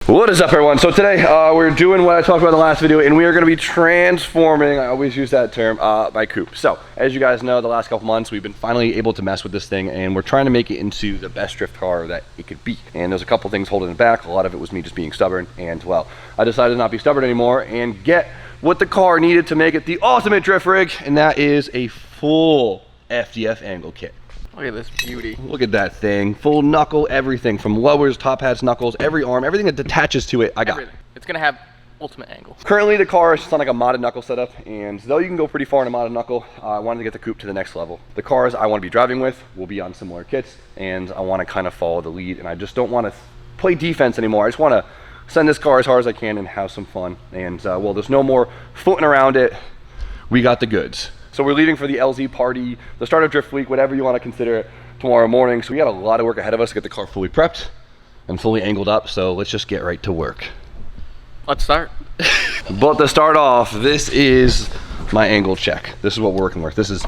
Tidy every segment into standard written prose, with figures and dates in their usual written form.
What is up, everyone? So today we're doing what I talked about in the last video, and we are going to be transforming, I always use that term, my coupe. So as you guys know, the last couple months we've been finally able to mess with this thing, and we're trying to make it into the best drift car that it could be. And there's a couple things holding it back. A lot of it was me just being stubborn, and well, I decided to not be stubborn anymore and get what the car needed to make it the ultimate drift rig, and that is a full FDF angle kit. Look at this beauty. Look at that thing. Full knuckle, everything from lowers, top hats, knuckles, every arm, everything that detaches to it, I got. Everything. It's gonna have ultimate angle. Currently the car is just on like a modded knuckle setup, and though you can go pretty far in a modded knuckle, I wanted to get the coupe to the next level. The cars I want to be driving with will be on similar kits, and I want to kind of follow the lead, and I just don't want to play defense anymore. I just want to send this car as hard as I can and have some fun. And well, there's no more footing around it. We got the goods. So we're leaving for the LZ party, the start of Drift Week, whatever you want to consider it, tomorrow morning. So we got a lot of work ahead of us to get the car fully prepped and fully angled up. So let's just get right to work. Let's start. But to start off, this is my angle check. This is what we're working with. This is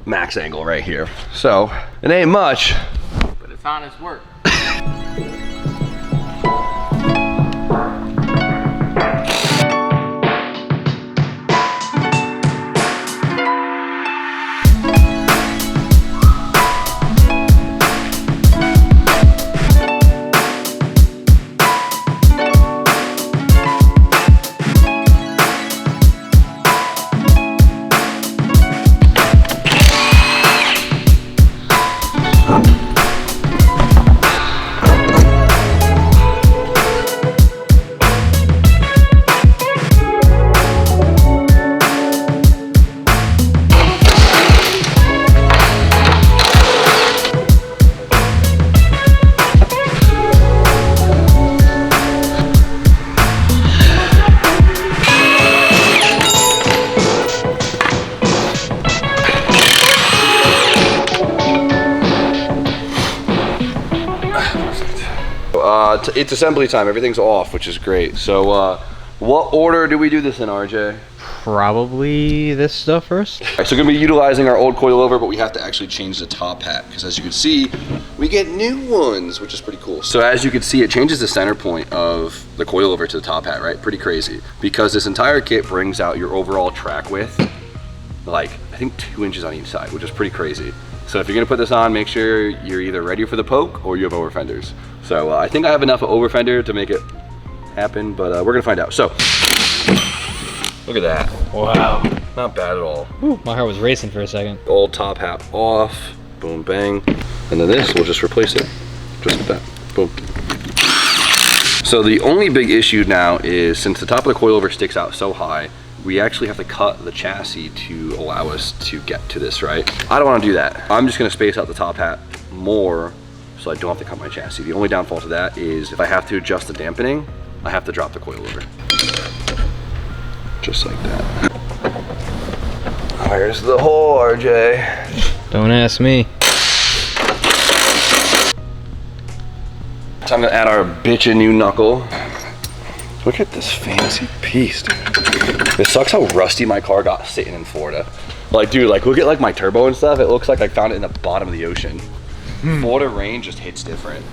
max angle right here. So it ain't much, But it's honest work. It's assembly time. Everything's off, which is great. So what order do we do this in, RJ? Probably this stuff first. All right, so we're gonna be utilizing our old coilover, but we have to actually change the top hat, because as you can see, we get new ones, which is pretty cool. So as you can see, it changes the center point of the coilover to the top hat, right? Pretty crazy, because this entire kit brings out your overall track width, like I think 2 inches on each side, which is pretty crazy. So if you're gonna put this on, make sure you're either ready for the poke or you have over fenders. So I think I have enough of over fender to make it happen, but we're gonna find out. So look at that. Wow. Not bad at all. Whew, my heart was racing for a second. Old top hat off, boom, bang. And then this, we'll just replace it, just with that, boom. So the only big issue now is, since the top of the coilover sticks out so high, we actually have to cut the chassis to allow us to get to this, right? I don't want to do that. I'm just gonna space out the top hat more so I don't have to cut my chassis. The only downfall to that is if I have to adjust the dampening, I have to drop the coilover. Just like that. Where's the hole, RJ? Don't ask me. Time to add our bitchin' new knuckle. Look at this fancy piece, dude. It sucks how rusty my car got sitting in Florida. Like, dude, like look at like my turbo and stuff. It looks like I found it in the bottom of the ocean. Florida rain just hits different.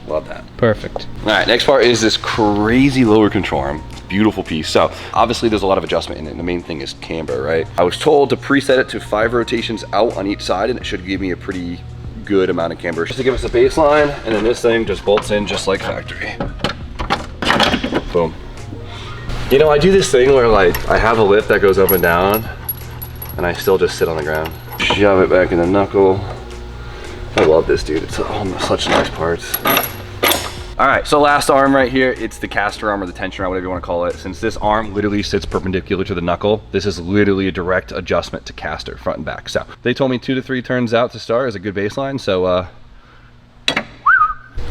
Love that. Perfect. All right, next part is this crazy lower control arm. Beautiful piece. So obviously there's a lot of adjustment in it. The main thing is camber, right? I was told to preset it to 5 rotations out on each side, and it should give me a pretty good amount of camber. Just to give us a baseline, and then this thing just bolts in just like factory. Boom. You know, I do this thing where like I have a lift that goes up and down, and I still just sit on the ground. Shove it back in the knuckle. I love this, dude. It's such nice parts. All right, so last arm right here, it's the caster arm or the tension arm, whatever you want to call it. Since this arm literally sits perpendicular to the knuckle, this is literally a direct adjustment to caster, front and back. So they told me 2 to 3 turns out to start is a good baseline. So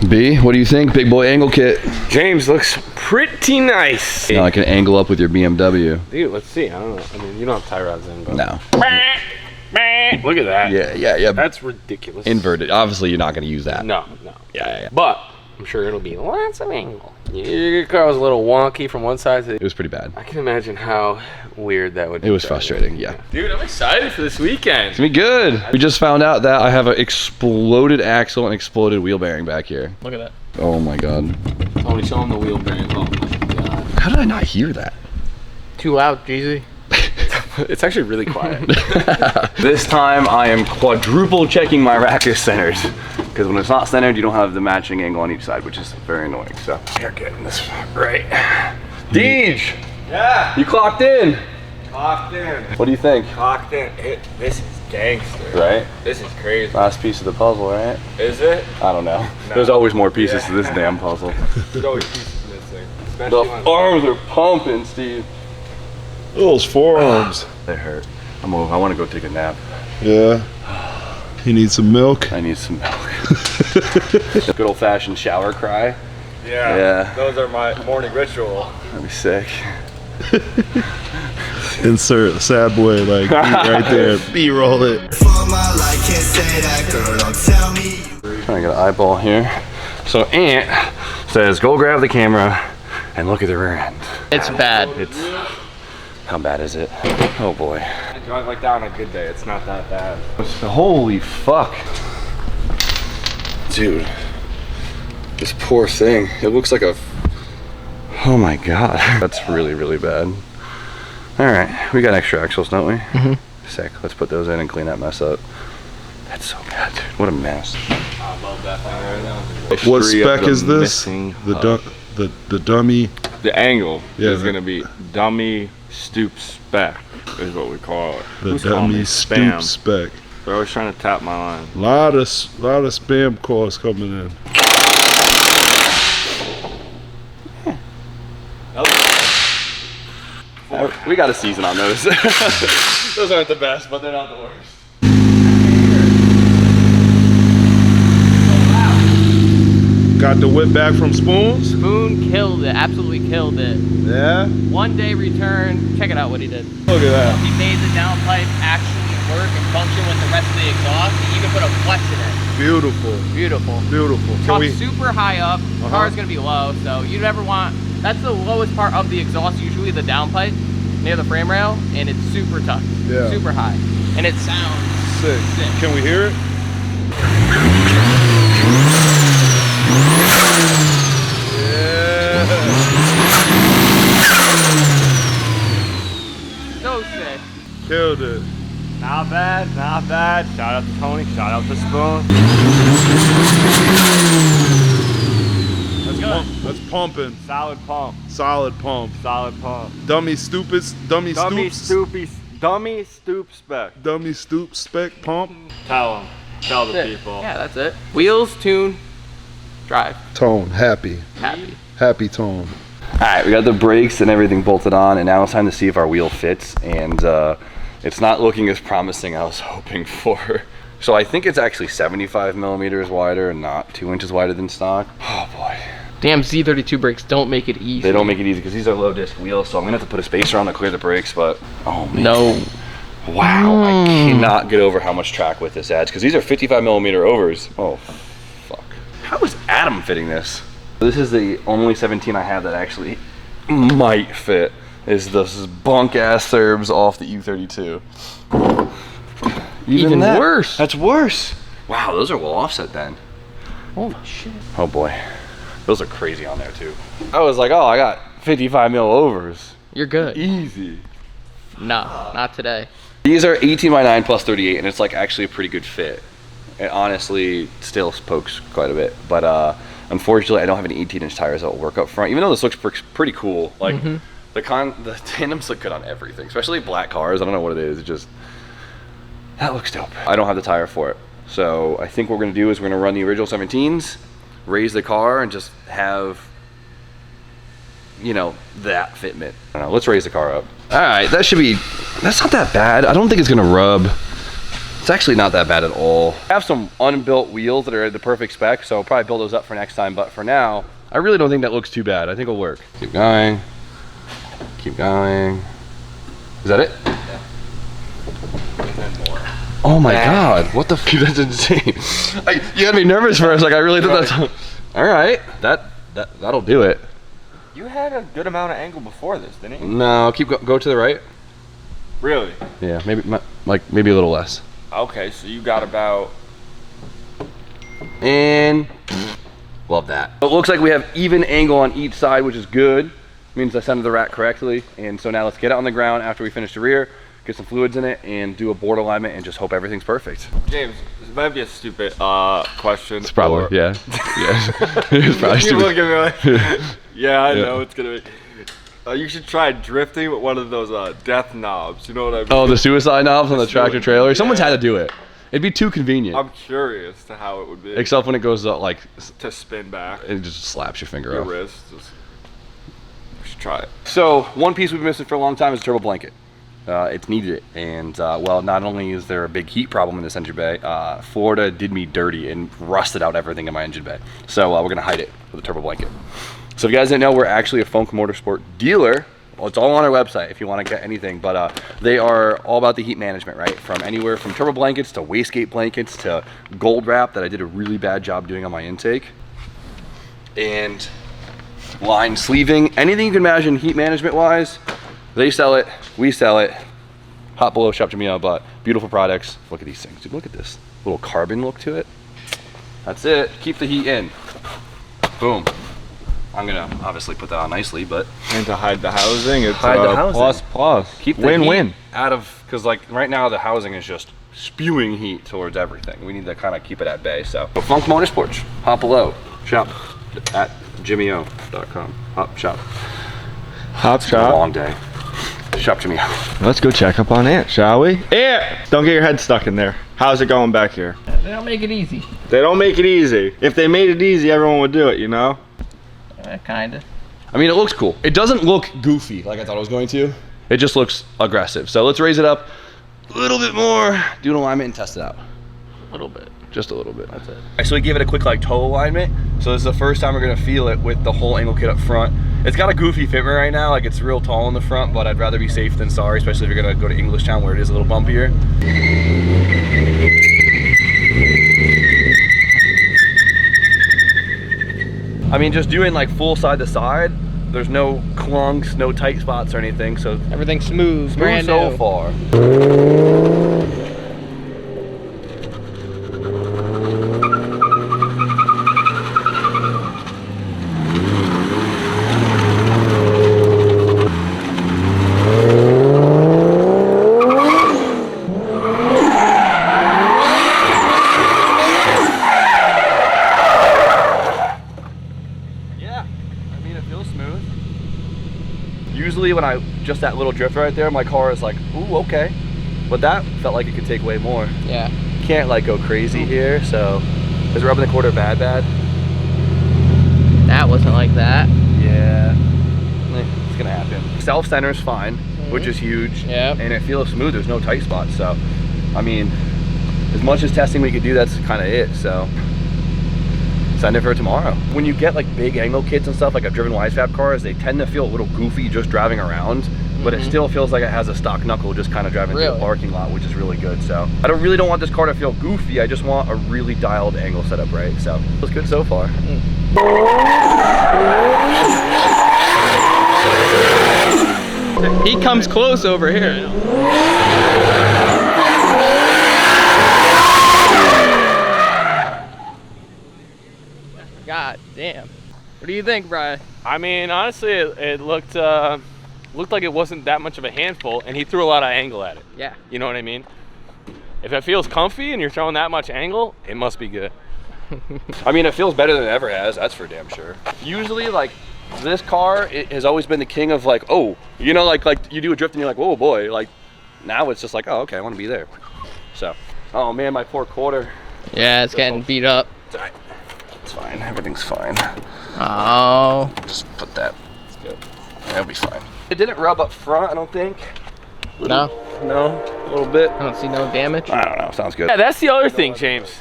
B, what do you think? Big boy angle kit. James, looks pretty nice. Now I can angle up with your BMW. Dude, let's see. I don't know. I mean, you don't have tie rods in, but. No. Look at that. Yeah. That's ridiculous. Inverted. Obviously, you're not going to use that. No. Yeah. But I'm sure it'll be lots of angle. Your car was a little wonky from one side to It was pretty bad. I can imagine how weird that would be. It was frustrating, yeah. Dude, I'm excited for this weekend. It's gonna be good. We just found out that I have an exploded axle and exploded wheel bearing back here. Look at that. Oh my god. Tony, show him the wheel bearing. Oh my god. How did I not hear that? Too loud, Jeezy. It's actually really quiet. This time I am quadruple checking my rack is centered. Because when it's not centered, you don't have the matching angle on each side, which is very annoying. So you're getting this right. Deej! Yeah. You clocked in. Clocked in. What do you think? Clocked in. This is gangster. Right? This is crazy. Last piece of the puzzle, right? Is it? I don't know. No. There's always more pieces to this damn puzzle. There's always pieces in this thing. The Especially when arms are pumping, Steve. Those forearms. They hurt. I want to go take a nap. Yeah. You need some milk? I need some milk. Good old fashioned shower cry. Yeah. Those are my morning ritual. That'd be sick. Insert a sad boy like beat right there. B-roll it. Trying to get an eyeball here. So Ant says, go grab the camera and look at the rear end. It's bad. How bad is it? Oh boy. I drive like that on a good day. It's not that bad. Holy fuck. Dude. This poor thing. It looks like a... Oh my god. That's really, really bad. Alright, we got extra axles, don't we? Mm-hmm. Sick. Let's put those in and clean that mess up. That's so bad, dude. What a mess. I love that thing right now. What spec is this? The dummy. The angle Yeah, is going to be dummy stoop spec is what we call it. The Who's calling me dummy stoop spec. They're always trying to tap my line. Lot of spam calls coming in. We got a season on those. Those aren't the best, but they're not the worst. Got the whip back from Spoons? Spoon killed it, absolutely killed it. Yeah. 1 day return, check it out what he did. Look at that. He made the downpipe actually work and function with the rest of the exhaust. He even put a flex in it. Beautiful. Beautiful. Beautiful. Top super high up, car's gonna be low, so you never want, that's the lowest part of the exhaust, usually the downpipe near the frame rail, and it's super tough, super high, and it sounds Sick. Can we hear it? Yeah. so sick. Killed it. Not bad, not bad. Shout out to Tony, shout out to Spoon. That's good. That's pumping. Solid pump, Solid pump. solid pump. Dummy stupid. Dummy stoops. Dummy stoop spec. Dummy stoop spec pump. Tell them, tell the That's it. people. Yeah, that's it. Wheels, tune, drive, Tone. Happy. happy. Happy tone. Alright, we got the brakes and everything bolted on, and now it's time to see if our wheel fits, and it's not looking as promising as I was hoping for. So I think it's actually 75 millimeters wider and not 2 inches wider than stock. Oh boy. Damn Z32 brakes don't make it easy. They don't make it easy because these are low disc wheels, so I'm gonna have to put a spacer on to clear the brakes, but oh man. No. Wow, I cannot get over how much track width this adds because these are 55 millimeter overs. Oh, fuck. How is Adam fitting this? This is the only 17 I have that actually might fit. Is this bunk ass Serbs off the U32. Even that, worse. That's worse. Wow, those are well offset then. Holy shit. Oh boy. Those are crazy on there too. I was like, oh, I got 55 mil overs. You're good. Easy. No, not today. These are 18 by 9 plus 38, and it's like actually a pretty good fit. It honestly still pokes quite a bit, but unfortunately I don't have any 18-inch tires that will work up front. Even though this looks pretty cool, like the tandems look good on everything, especially black cars. I don't know what it is. It just that looks dope. I don't have the tire for it, so I think what we're gonna do is we're gonna run the original 17s, raise the car, and just have, you know, that fitment. I don't know, let's raise the car up. All right, that's not that bad. I don't think it's gonna rub. It's actually not that bad at all. I have some unbuilt wheels that are the perfect spec, so I'll probably build those up for next time, but for now, I really don't think that looks too bad. I think it'll work. Keep going. Keep going. Is that it? Yeah. And then more. Oh my god, what the f? That's insane. You had me nervous first, like I really thought that's... All right, that'll do it. You had a good amount of angle before this, didn't you? No, go to the right. Really? Yeah, maybe a little less. Okay, so you got about... And love that. It looks like we have even angle on each side, which is good. Means I centered the rack correctly. And so now let's get it on the ground after we finish the rear, get some fluids in it, and do a board alignment and just hope everything's perfect. James, this might be a stupid question. It's probably, yeah. Yeah. It's probably You stupid. look at me like, yeah, I know it's gonna be. You should try drifting with one of those death knobs. You know what I mean? Oh, the suicide knobs on the tractor trailer? Someone's had to do it. It'd be too convenient. I'm curious to how it would be. Except when it goes up, like, To spin back. it just slaps your finger Your off. wrist. Just, we should try it. So, one piece we've been missing for a long time is a turbo blanket. It's needed, and well, not only is there a big heat problem in this engine bay, Florida did me dirty and rusted out everything in my engine bay. So we're gonna hide it with a turbo blanket. So if you guys didn't know, we're actually a Funk Motorsport dealer. Well, it's all on our website if you want to get anything, but they are all about the heat management, right? From anywhere from turbo blankets to wastegate blankets to gold wrap that I did a really bad job doing on my intake, and line sleeving, anything you can imagine heat management wise. They sell it, we sell it. Hot below shop Jamil, but beautiful products. Look at these things, dude. Look at this little carbon look to it. That's it. Keep the heat in. Boom. I'm gonna obviously put that on nicely, but And to hide the housing, it's Hide the housing. plus. keep the Win-win. heat out of, because like right now the housing is just spewing heat towards everything. We need to kind of keep it at bay. So Funk Motorsports, hop below, shop at jimmyo.com. Hop shop. Hop It's been a long day. Shop Jamil. Let's go check up on Ant, shall we? Ant! Don't get your head stuck in there. How's it going back here? They don't make it easy. They don't make it easy. If they made it easy, everyone would do it, you know? Kinda. I mean, it looks cool. It doesn't look goofy like I thought it was going to. It just looks aggressive. So let's raise it up a little bit more, do an alignment and test it out. A little bit. Just a little bit, that's it. So we give it a quick like toe alignment. So this is the first time we're gonna feel it with the whole angle kit up front. It's got a goofy fitment right now, like it's real tall in the front, but I'd rather be safe than sorry, especially if you're gonna go to English Town where it is a little bumpier. I mean, just doing like full side to side, there's no clunks, no tight spots or anything, so Everything's smooth, smooth brand so new. far. Yeah, I mean, it feels smooth. Usually when I just that little drift right there, my car is like, ooh, okay. But that felt like it could take way more. Yeah. Can't like go crazy here, so is rubbing the quarter bad? That wasn't like that. Yeah, it's gonna happen. Self-center's fine, which is huge. Yep. And it feels smooth, there's no tight spots, so I mean, as much as testing we could do, that's kind of it, so send it for tomorrow. When you get like big angle kits and stuff, like I've driven Wisefab cars, they tend to feel a little goofy just driving around, but it still feels like it has a stock Knuckle just kind of driving through a parking lot, which is really good. So I really don't want this car to feel goofy, I just want a really dialed angle setup, right? So it feels good so far. He comes close over here. God damn. What do you think, Brian? I mean, honestly, it looked like it wasn't that much of a handful, and he threw a lot of angle at it. Yeah. You know what I mean? If it feels comfy and you're throwing that much angle, it must be good. I mean, it feels better than it ever has, that's for damn sure. Usually, like, this car, it has always been the king of like, oh, you know, like you do a drift and you're like, oh boy, like, now it's just like, oh, okay, I want to be there. So, oh man, my poor quarter. Yeah, it's getting beat up. It's all right. It's fine, everything's fine. Oh. Just put that, it's good. That'll be fine. It didn't rub up front, I don't think. No? No, a little bit. I don't see no damage. I don't know, sounds good. Yeah, that's the other thing, James.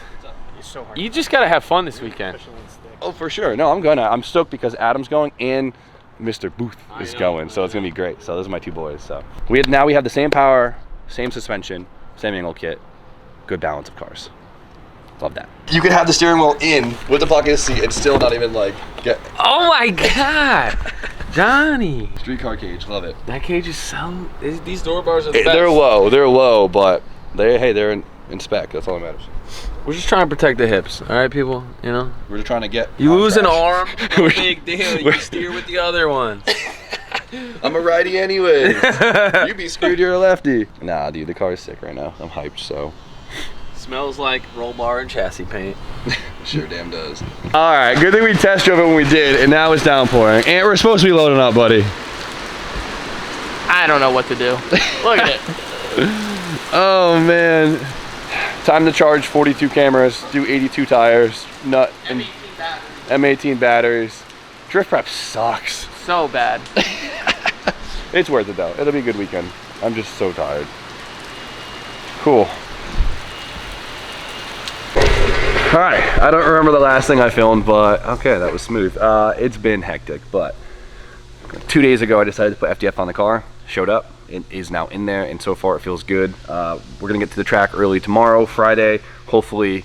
You just gotta have fun this weekend. Oh, for sure. No, I'm stoked because Adam's going and Mr. Booth is going, so it's gonna be great. So those are my two boys. So we have the same power, same suspension, same angle kit, good balance of cars. Love that. You can have the steering wheel in with the bucket seat and still not even like get. Oh my God, Johnny! Street car cage, love it. That cage is so. These door bars are the best. They're low, but they're in spec. That's all that matters. We're just trying to protect the hips, all right, people. You know. We're just trying to get. You lose an arm, no We're- big deal. You steer with the other one. I'm a righty anyway. You be screwed, you're a lefty. Nah, dude, the car is sick right now. I'm hyped, so. Smells like roll bar and chassis paint. Sure damn does. All right, good thing we test drove it when we did, and now it's downpouring. And we're supposed to be loading up, buddy. I don't know what to do. Look at it. Oh, man. Time to charge 42 cameras, do 82 tires, nut, and M18 batteries. Drift prep sucks. So bad. It's worth it, though. It'll be a good weekend. I'm just so tired. Cool. All right, I don't remember the last thing I filmed, but okay, that was smooth. It's been hectic, but 2 days ago I decided to put FDF on the car, showed up, it is now in there, and so far it feels good. We're gonna get to the track early tomorrow, Friday, hopefully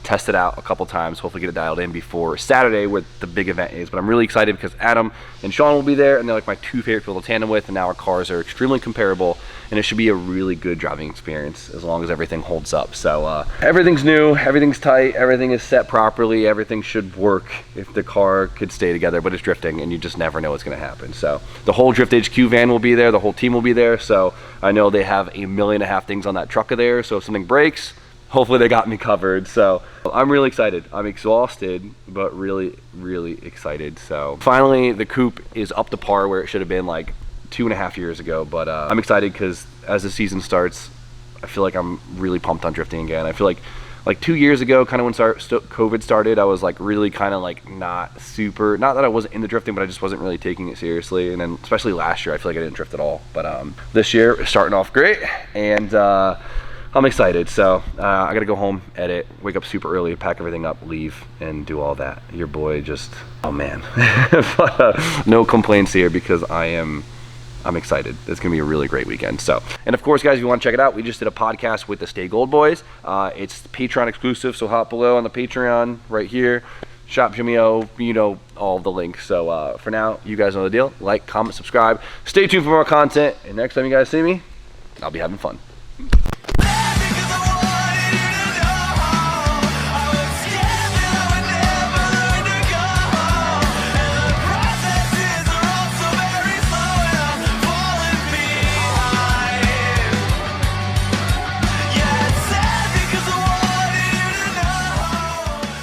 test it out a couple times, hopefully get it dialed in before Saturday where the big event is. But I'm really excited because Adam and Sean will be there, and they're like my two favorite people to tandem with, and now our cars are extremely comparable, and it should be a really good driving experience as long as everything holds up. So everything's new, everything's tight, everything is set properly, everything should work if the car could stay together, but it's drifting and you just never know what's gonna happen. So the whole Drift HQ van will be there, the whole team will be there, so I know they have 1.5 million things on that truck of theirs, so if something breaks, hopefully they got me covered. So I'm really excited. I'm exhausted, but really, really excited. So finally the coupe is up to par where it should have been like 2.5 years ago. But I'm excited because as the season starts, I feel like I'm really pumped on drifting again. I feel like 2 years ago, kind of when COVID started, I was like really kind of like not that I wasn't into drifting, but I just wasn't really taking it seriously. And then especially last year, I feel like I didn't drift at all. But this year is starting off great, and I'm excited. So I gotta go home, edit, wake up super early, pack everything up, leave, and do all that. Your boy just, oh man. But, no complaints here because I'm excited. It's gonna be a really great weekend. So, and of course, guys, if you want to check it out, we just did a podcast with the Stay Gold boys. It's Patreon exclusive, so hop below on the Patreon right here. Shop Jimmy O, you know all the links. So for now, you guys know the deal. Like, comment, subscribe. Stay tuned for more content, and next time you guys see me, I'll be having fun.